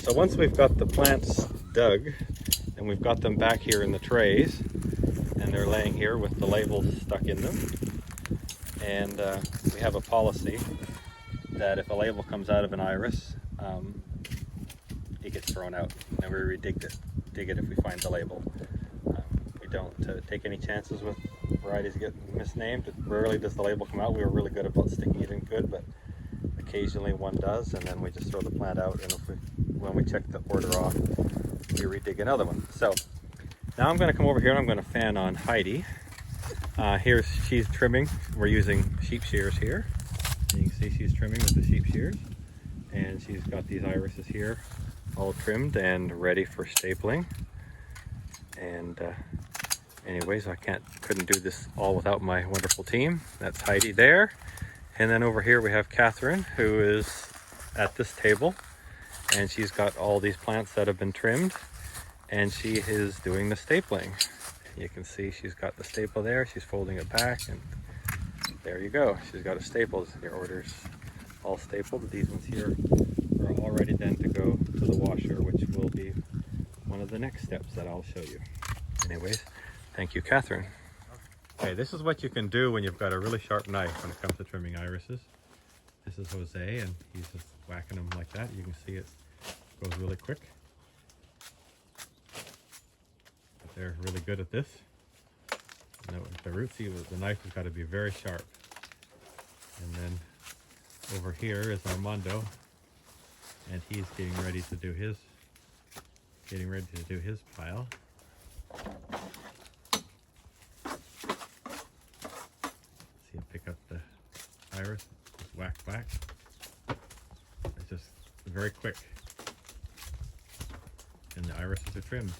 So once we've got the plants dug and we've got them back here in the trays and they're laying here with the labels stuck in them, and we have a policy that if a label comes out of an iris, it gets thrown out and we dig it if we find the label. We don't take any chances with varieties getting misnamed. Rarely does the label come out. We were really good about sticking it in good, but occasionally one does, and then we just throw the plant out, and when we check the order off, we redig another one. So now I'm going to come over here and I'm going to fan on Heidi. She's trimming. We're using sheep shears here. You can see she's trimming with the sheep shears, and she's got these irises here all trimmed and ready for stapling. And anyways, I couldn't do this all without my wonderful team. That's Heidi there. And then over here we have Catherine, who is at this table, and she's got all these plants that have been trimmed, and she is doing the stapling. You can see she's got the staple there. She's folding it back, and there you go. She's got it stapled. Your order's all stapled. These ones here are all ready then to go to the washer, which will be one of the next steps that I'll show you. Anyways, thank you, Catherine. Okay, this is what you can do when you've got a really sharp knife when it comes to trimming irises. This is Jose, and he's just whacking them like that. You can see it goes really quick. But they're really good at this. Now, the rootsy, the knife has got to be very sharp. And then over here is Armando, and he's getting ready to do his pile. See him pick up the iris, just whack, whack. It's just very quick. And the irises are trimmed.